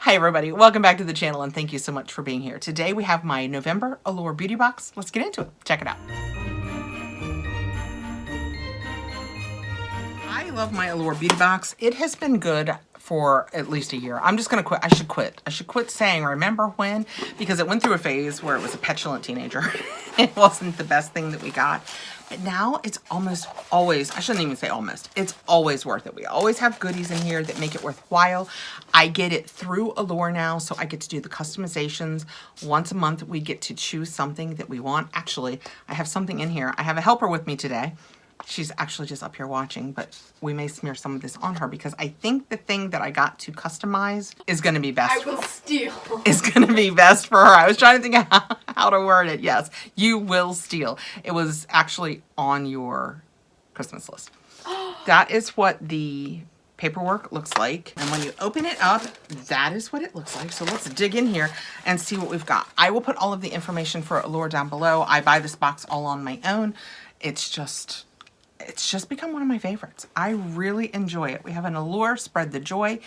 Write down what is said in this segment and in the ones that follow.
Hi everybody, welcome back to the channel and thank you so much for being here. Today we have my November Allure Beauty Box. Let's get into it. Check it out. I love my Allure Beauty Box. It has been good for at least a year. I'm just gonna quit. I should quit. I should quit saying remember when, because it went through a phase where it was a petulant teenager. It wasn't the best thing that we got. But now it's almost always, I shouldn't even say almost, it's always worth it. We always have goodies in here that make it worthwhile. I get it through Allure now, so I get to do the customizations. Once a month, we get to choose something that we want. Actually, I have something in here. I have a helper with me today. She's actually just up here watching, but we may smear some of this on her because I think the thing that I got to customize is going to be best. I will steal. Is going to be best for her. I was trying to think of how to word it. Yes, you will steal. It was actually on your Christmas list. That is what the paperwork looks like. And when you open it up, that is what it looks like. So let's dig in here and see what we've got. I will put all of the information for Allure down below. I buy this box all on my own. It's just become one of my favorites. I really enjoy it. We have an Allure Spread the Joy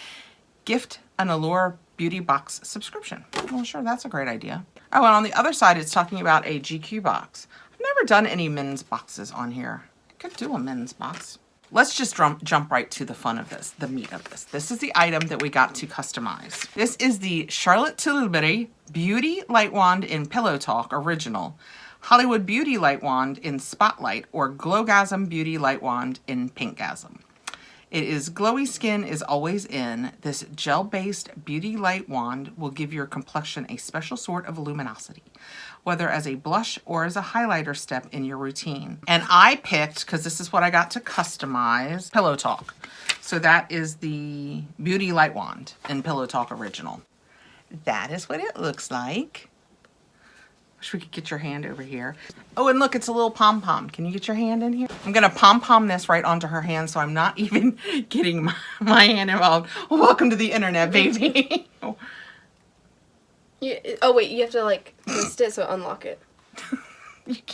gift, an Allure Beauty Box subscription. Well, sure, that's a great idea. Oh, and on the other side, it's talking about a GQ box. I've never done any men's boxes on here. I could do a men's box. Let's just jump right to the fun of this, the meat of this. This is the item that we got to customize. This is the Charlotte Tilbury Beauty Light Wand in Pillow Talk Original, Hollywood Beauty Light Wand in Spotlight, or Glowgasm Beauty Light Wand in Pinkgasm. It is glowy skin is always in. This gel-based beauty light wand will give your complexion a special sort of luminosity, whether as a blush or as a highlighter step in your routine. And I picked, because this is what I got to customize, Pillow Talk. So that is the Beauty Light Wand in Pillow Talk Original. That is what it looks like. Wish we could get your hand over here. Oh, and look, it's a little pom-pom. Can you get your hand in here? I'm gonna pom-pom this right onto her hand so I'm not even getting my hand involved. Welcome to the internet, baby. Oh wait, you have to like twist it so unlock it.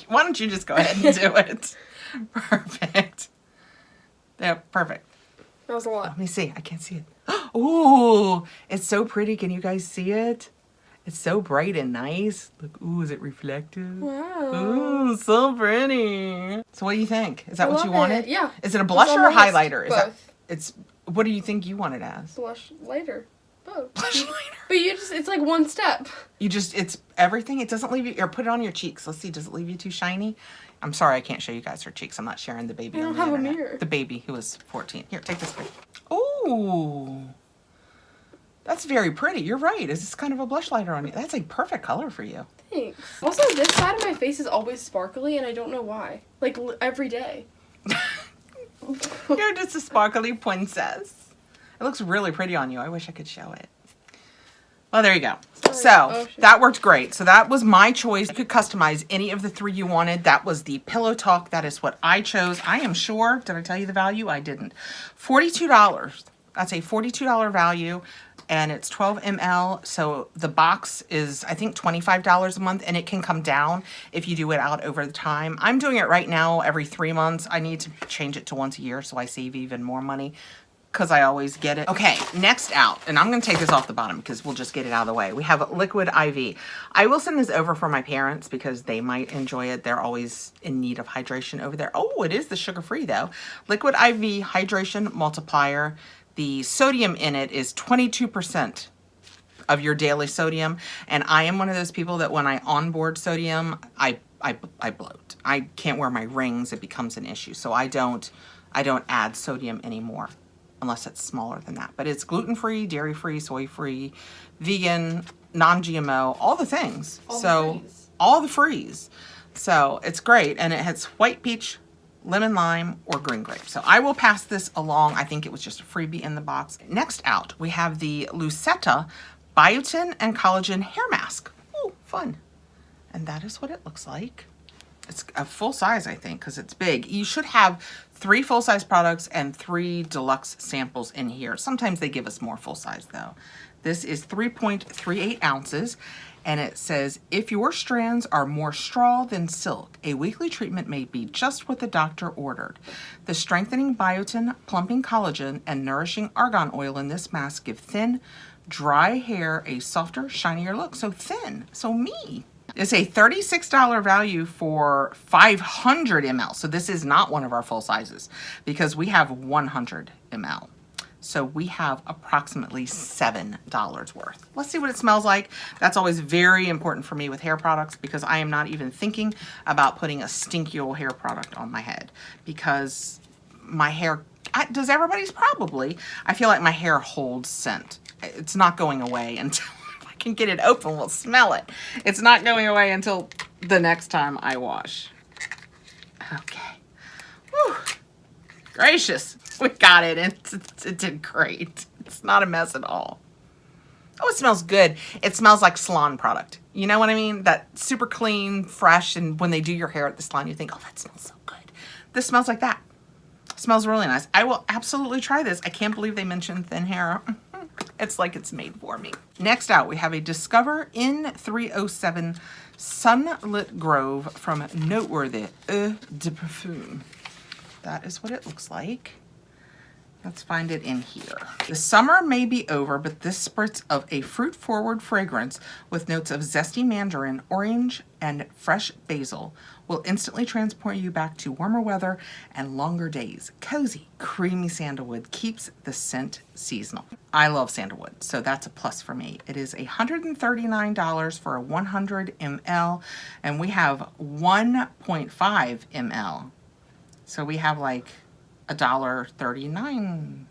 Why don't you just go ahead and do it? Perfect. Yeah, perfect. That was a lot. Let me see, I can't see it. Ooh, it's so pretty. Can you guys see it? It's so bright and nice. Look, ooh, is it reflective? Wow. Ooh, so pretty. So what do you think? Is that what you wanted? Yeah. Is it a blush or a highlighter? Both. What do you think you want it as? Blush lighter. Both. Blush lighter. But it's like one step. It's everything. It doesn't leave you, or put it on your cheeks. Let's see, does it leave you too shiny? I'm sorry, I can't show you guys her cheeks. I'm not sharing the baby on the internet. I don't have a mirror. The baby who is 14. Here, take this pic. Ooh. That's very pretty. You're right. Is this kind of a blush lighter on you? That's a perfect color for you. Thanks. Also, this side of my face is always sparkly, and I don't know why. Like, every day. You're just a sparkly princess. It looks really pretty on you. I wish I could show it. Well, there you go. Sorry. So, that worked great. So, that was my choice. You could customize any of the three you wanted. That was the Pillow Talk. That is what I chose. I am sure. Did I tell you the value? I didn't. $42. That's a $42 value. And it's 12 ml, so the box is, I think, $25 a month, and it can come down if you do it out over the time. I'm doing it right now every 3 months. I need to change it to once a year so I save even more money because I always get it. Okay, next out, and I'm going to take this off the bottom because we'll just get it out of the way. We have Liquid IV. I will send this over for my parents because they might enjoy it. They're always in need of hydration over there. Oh, it is the sugar-free, though. Liquid IV Hydration Multiplier. The sodium in it is 22% of your daily sodium. And I am one of those people that when I onboard sodium, I bloat. I can't wear my rings. It becomes an issue. So I don't add sodium anymore unless it's smaller than that. But it's gluten-free, dairy-free, soy-free, vegan, non-GMO, all the things. All the frees. So it's great. And it has white peach, lemon lime, or green grape. So I will pass this along. I think it was just a freebie in the box. Next out, we have the Lucetta Biotin and Collagen Hair Mask. Ooh, fun. And that is what it looks like. It's a full size, I think, because it's big. You should have 3 full-size products and 3 deluxe samples in here. Sometimes they give us more full size, though. This is 3.38 ounces. And it says, if your strands are more straw than silk, a weekly treatment may be just what the doctor ordered. The strengthening biotin, plumping collagen, and nourishing argan oil in this mask give thin, dry hair a softer, shinier look. So thin. So me. It's a $36 value for 500 ml. So this is not one of our full sizes because we have 100 ml. So we have approximately $7 worth. Let's see what it smells like. That's always very important for me with hair products because I am not even thinking about putting a stinky old hair product on my head because my hair, does everybody's probably, I feel like my hair holds scent. It's not going away until I can get it open, we'll smell it. It's not going away until the next time I wash. Okay. Whew. Gracious. We got it, and it did great. It's not a mess at all. Oh, it smells good. It smells like salon product. You know what I mean? That super clean, fresh, and when they do your hair at the salon, you think, oh, that smells so good. This smells like that. It smells really nice. I will absolutely try this. I can't believe they mentioned thin hair. It's like it's made for me. Next out, we have a Discover N307 Sunlit Grove from Noteworthy Eau de Parfum. That is what it looks like. Let's find it in here. The summer may be over, but this spurts of a fruit-forward fragrance with notes of zesty mandarin, orange, and fresh basil will instantly transport you back to warmer weather and longer days. Cozy, creamy sandalwood keeps the scent seasonal. I love sandalwood, so that's a plus for me. It is $139 for a 100 ml, and we have 1.5 ml. So we have like $1.39,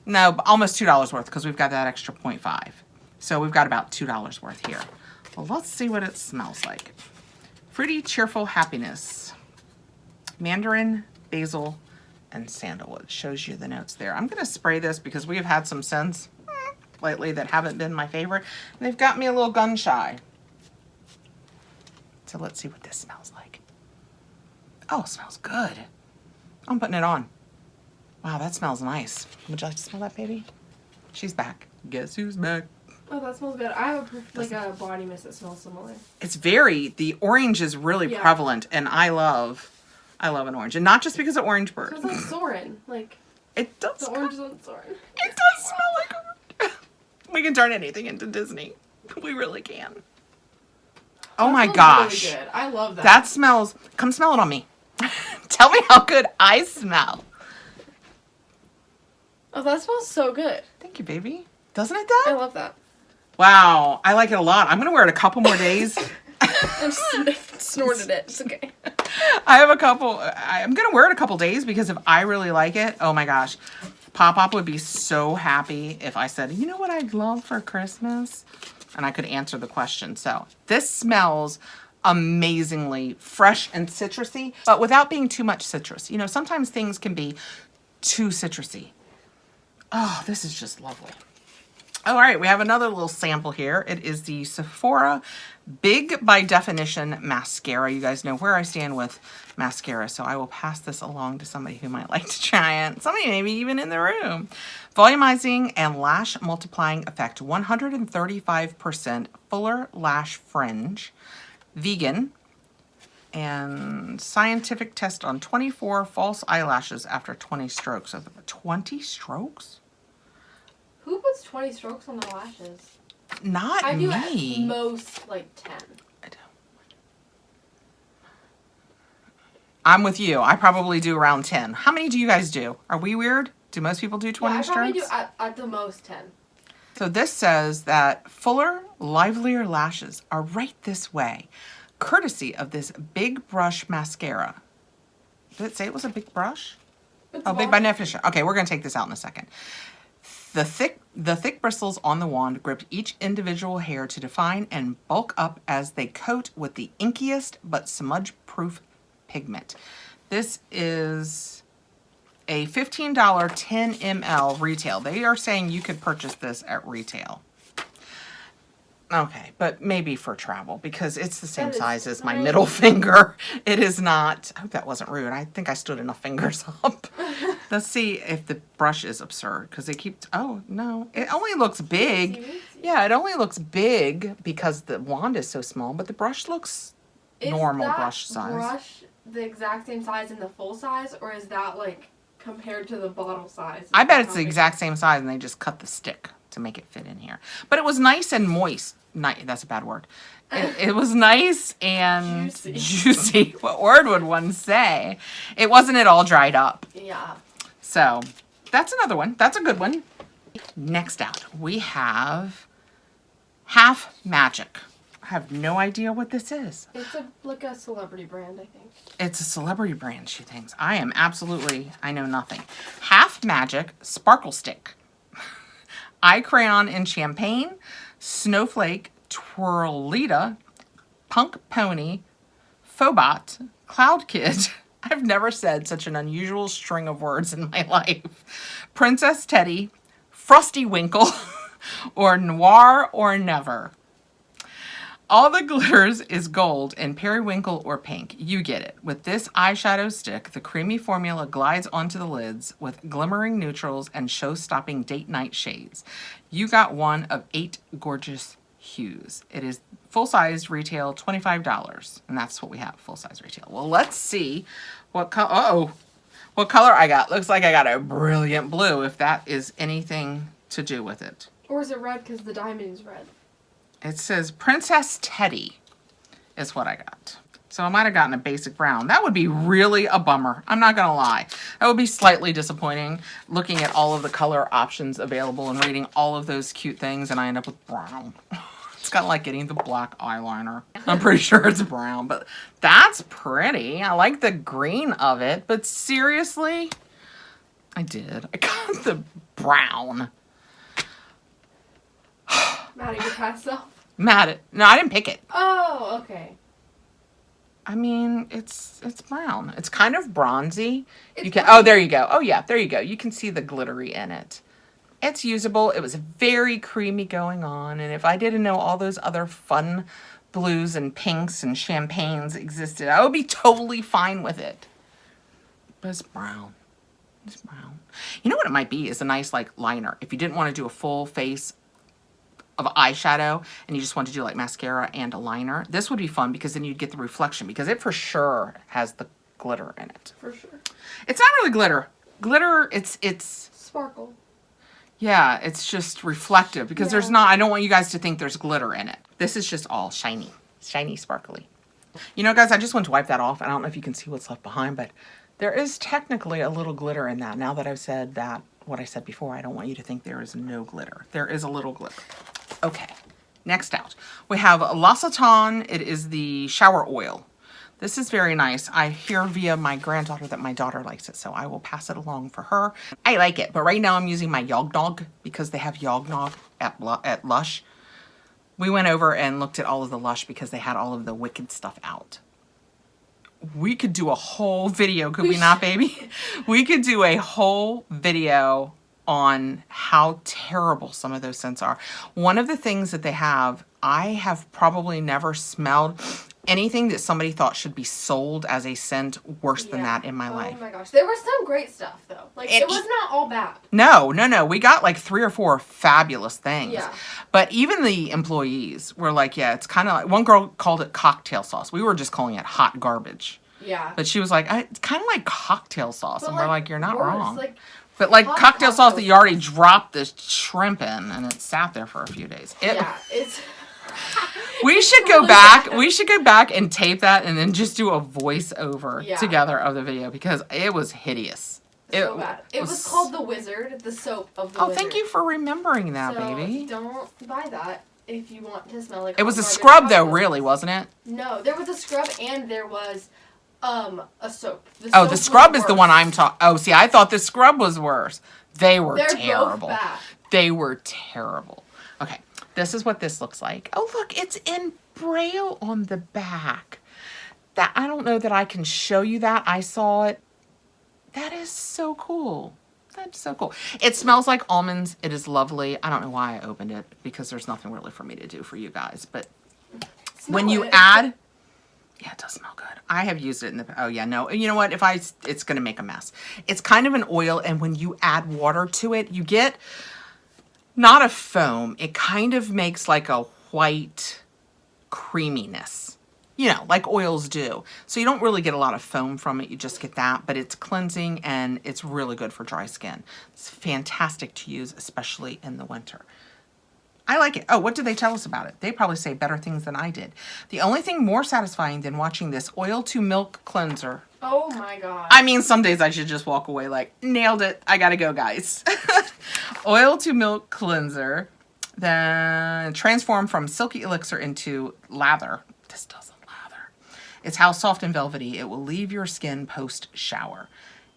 no, almost $2 worth because we've got that extra 0.5. So we've got about $2 worth here. Well, let's see what it smells like. Fruity, cheerful happiness. Mandarin, basil, and sandalwood. Shows you the notes there. I'm going to spray this because we have had some scents lately that haven't been my favorite. And they've got me a little gun shy. So let's see what this smells like. Oh, it smells good. I'm putting it on. Wow, that smells nice. Would you like to smell that, baby? She's back. Guess who's back? Oh, that smells good. I have a body mist that smells similar. It's the orange is really prevalent, and I love an orange. And not just because of Orange Bird. It smells like Soren. Like, it does. The orange is on Soren. It does smell like orange. We can turn anything into Disney. We really can. Oh my gosh. Really good. I love that. That smells, come smell it on me. Tell me how good I smell. Oh, that smells so good. Thank you, baby. Doesn't it, though? I love that. Wow, I like it a lot. I'm going to wear it a couple more days. I snorted it. It's okay. I have a couple. I'm going to wear it a couple days because if I really like it, oh my gosh. Pop-Pop would be so happy if I said, you know what I'd love for Christmas? And I could answer the question. So this smells amazingly fresh and citrusy, but without being too much citrus. You know, sometimes things can be too citrusy. Oh, this is just lovely. All right, we have another little sample here. It is the Sephora Big by Definition Mascara. You guys know where I stand with mascara, so I will pass this along to somebody who might like to try it. Somebody maybe even in the room. Volumizing and Lash Multiplying Effect. 135% fuller lash fringe. Vegan. And scientific test on 24 false eyelashes after 20 strokes. So 20 strokes? Who puts 20 strokes on their lashes? Not me. I do at most like 10. I don't. I'm with you. I probably do around 10. How many do you guys do? Are we weird? Do most people do 20 strokes? I probably do at the most 10. So this says that fuller, livelier lashes are right this way, courtesy of this Big Brush Mascara. Did it say it was a big brush? Oh, Big by Definition. Okay, we're going to take this out in a second. The thick bristles on the wand grip each individual hair to define and bulk up as they coat with the inkiest but smudge-proof pigment. This is a $15 10 ml retail. They are saying you could purchase this at retail. Okay, but maybe for travel because it's the same size as my middle finger. It is not. I hope that wasn't rude. I think I stood enough fingers up. Let's see if the brush is absurd because they keep. Oh no, it only looks big. Yeah, it only looks big because the wand is so small, but the brush looks normal brush size. Is that brush the exact same size in the full size, or is that like compared to the bottle size? I bet it's the exact same size, and they just cut the stick to make it fit in here. But it was nice and moist. That's a bad word. It was nice and juicy. What word would one say? It wasn't at all dried up. Yeah. So that's another one. That's a good one. Next out, we have Half Magic. I have no idea what this is. It's like a celebrity brand, I think. It's a celebrity brand, she thinks. I know nothing. Half Magic Sparkle Stick. Eye Crayon in Champagne, Snowflake, Twirlita, Punk Pony, Phobot, Cloud Kid. I've never said such an unusual string of words in my life. Princess Teddy, Frosty Winkle, or Noir or Never. All the glitters is gold in periwinkle or pink. You get it. With this eyeshadow stick, the creamy formula glides onto the lids with glimmering neutrals and show-stopping date night shades. You got one of 8 gorgeous hues. It is full-size retail, $25, and that's what we have, full-size retail. Well, let's see what color. What color I got. Looks like I got a brilliant blue, if that is anything to do with it. Or is it red because the diamond is red? It says Princess Teddy is what I got. So I might have gotten a basic brown. That would be really a bummer. I'm not going to lie. That would be slightly disappointing looking at all of the color options available and reading all of those cute things, and I end up with brown. It's kind of like getting the black eyeliner. I'm pretty sure it's brown, but that's pretty. I like the green of it, but seriously, I got the brown. Mad at your past self? Mad at, no, I didn't pick it. Oh, okay. I mean, it's brown. It's kind of bronzy. It's Oh, there you go. Oh yeah, there you go. You can see the glittery in it. It's usable. It was very creamy going on, and if I didn't know all those other fun blues and pinks and champagnes existed, I would be totally fine with it. But it's brown. It's brown. You know what it might be is a nice like liner. If you didn't want to do a full face of eyeshadow and you just want to do like mascara and a liner, this would be fun because then you'd get the reflection, because it for sure has the glitter in it. For sure. It's not really glitter. Glitter, it's sparkle. Yeah, it's just reflective because there's not, I don't want you guys to think there's glitter in it. This is just all shiny, shiny, sparkly. You know, guys, I just want to wipe that off. I don't know if you can see what's left behind, but there is technically a little glitter in that. Now that I've said that, what I said before, I don't want you to think there is no glitter. There is a little glitter. Okay, next out. We have L'Occitane. It is the shower oil. This is very nice. I hear via my granddaughter that my daughter likes it, so I will pass it along for her. I like it, but right now I'm using my Yognog because they have Yognog at Lush. We went over and looked at all of the Lush because they had all of the Wicked stuff out. We could do a whole video, could we not, baby? We could do a whole video on how terrible some of those scents are. One of the things that they have, I have probably never smelled anything that somebody thought should be sold as a scent worse than that in my life. Oh my gosh. There was some great stuff though. Like it was not all bad. No. We got like 3 or 4 fabulous things. Yeah. But even the employees were like, yeah, it's kind of like, one girl called it cocktail sauce. We were just calling it hot garbage. Yeah. But she was like, it's kind of like cocktail sauce. But and we're like, you're not wrong. Like, but like cocktail sauce that you already dropped the shrimp in and it sat there for a few days. It's... We should go back. We should go back and tape that and then just do a voiceover together of the video because it was hideous. So bad. It was called The Wizard, the soap of the Wizard. Oh, thank you for remembering that, baby. Don't buy that if you want to smell like... It was a scrub though, really, wasn't it? No, there was a scrub and there was a soap. The scrub is the one I'm talking... Oh, see, I thought the scrub was worse. They're terrible. Both bad. They were terrible. Okay, this is what this looks like. Oh, look, it's in Braille on the back. That I don't know that I can show you that. I saw it. That is so cool. That's so cool. It smells like almonds. It is lovely. I don't know why I opened it because there's nothing really for me to do for you guys. But when you add... Yeah, it does smell good. I have used it in the... Oh, yeah, no. You know what? It's going to make a mess. It's kind of an oil, and when you add water to it, you get... Not a foam. It kind of makes like a white creaminess. You know, like oils do. So you don't really get a lot of foam from it. You just get that. But it's cleansing, and it's really good for dry skin. It's fantastic to use, especially in the winter. I like it. Oh, what did they tell us about it? They probably say better things than I did. The only thing more satisfying than watching this oil to milk cleanser. Oh my god. I mean, some days I should just walk away like, nailed it. I gotta go, guys. Oil to milk cleanser. Then transform from silky elixir into lather. This doesn't lather. It's how soft and velvety it will leave your skin post shower.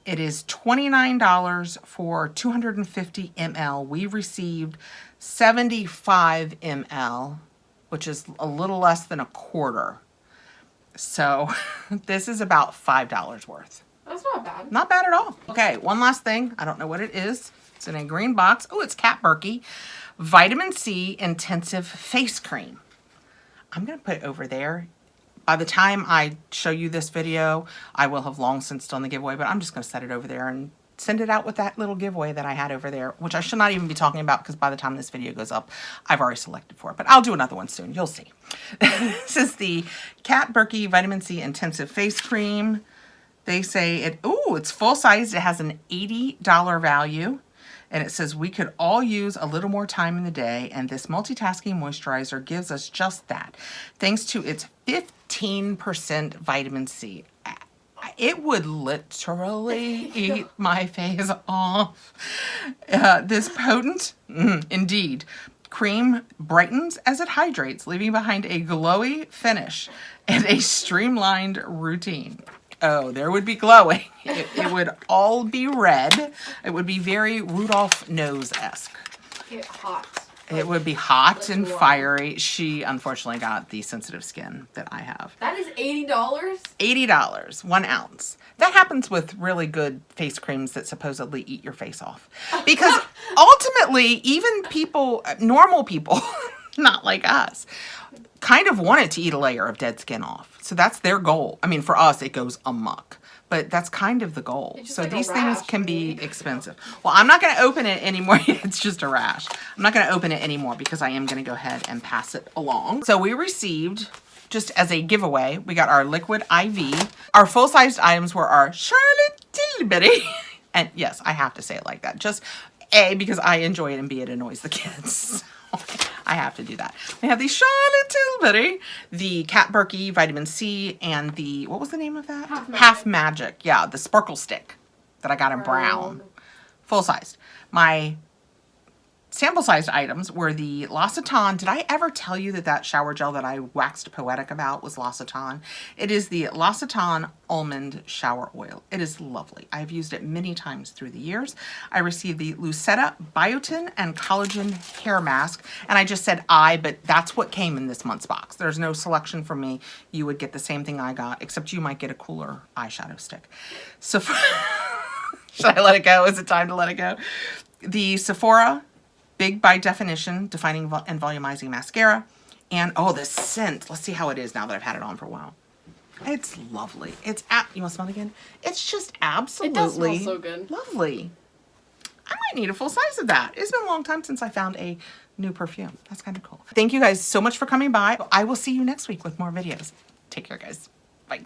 It is $29 for 250 ml. We received 75 ml, which is a little less than a quarter. So this is about $5 worth. That's not bad. Not bad at all. Okay, one last thing. I don't know what it is. It's in a green box. Oh, it's Cat Berkey. Vitamin C Intensive Face Cream. I'm going to put it over there. By the time I show you this video, I will have long since done the giveaway, but I'm just going to set it over there and send it out with that little giveaway that I had over there, which I should not even be talking about because by the time this video goes up, I've already selected for it. But I'll do another one soon. You'll see. This is the Cat Berkey Vitamin C Intensive Face Cream. They say it's full size. It has an $80 value. And it says we could all use a little more time in the day, and this multitasking moisturizer gives us just that. Thanks to its 15% vitamin C. It would literally eat my face off. This potent, indeed, cream brightens as it hydrates, leaving behind a glowy finish and a streamlined routine. Oh, there would be glowing. It would all be red. It would be very Rudolph Nose-esque. Get hot. It would be hot like and warm. fiery. She unfortunately got the sensitive skin that I have. That is $80? $80, 1 ounce. That happens with really good face creams that supposedly eat your face off. Because ultimately, even people, normal people, not like us, kind of wanted to eat a layer of dead skin off. So that's their goal. I mean, for us, it goes amok. But that's kind of the goal. So like these a things rash can for be me. expensive. Well, I'm not going to open it anymore. It's just a rash. I'm not going to open it anymore because I am going to go ahead and pass it along. So we received, just as a giveaway, we got our liquid IV. Our full-sized items were our Charlotte Tilbury. And yes, I have to say it like that. Just A, because I enjoy it, and B, it annoys the kids. I have to do that. We have the Charlotte Tilbury, the Cat Berkey Vitamin C, and the, what was the name of that? Half Magic. Yeah, the Sparkle Stick that I got in brown. Full sized. My sample sized items were the L'Occitane. Did I ever tell you that that shower gel that I waxed poetic about was L'Occitane? It is the L'Occitane Almond Shower Oil. It is lovely. I've used it many times through the years. I received the Lucetta Biotin and Collagen Hair Mask. And I just said but that's what came in this month's box. There's no selection for me. You would get the same thing I got, except you might get a cooler eyeshadow stick. So should I let it go? Is it time to let it go? The Sephora Big by Definition Defining and Volumizing Mascara. And, oh, the scent. Let's see how it is now that I've had it on for a while. It's lovely. It's, you want to smell it again? It's just absolutely It does smell so good. Lovely. I might need a full size of that. It's been a long time since I found a new perfume. That's kind of cool. Thank you guys so much for coming by. I will see you next week with more videos. Take care, guys. Bye.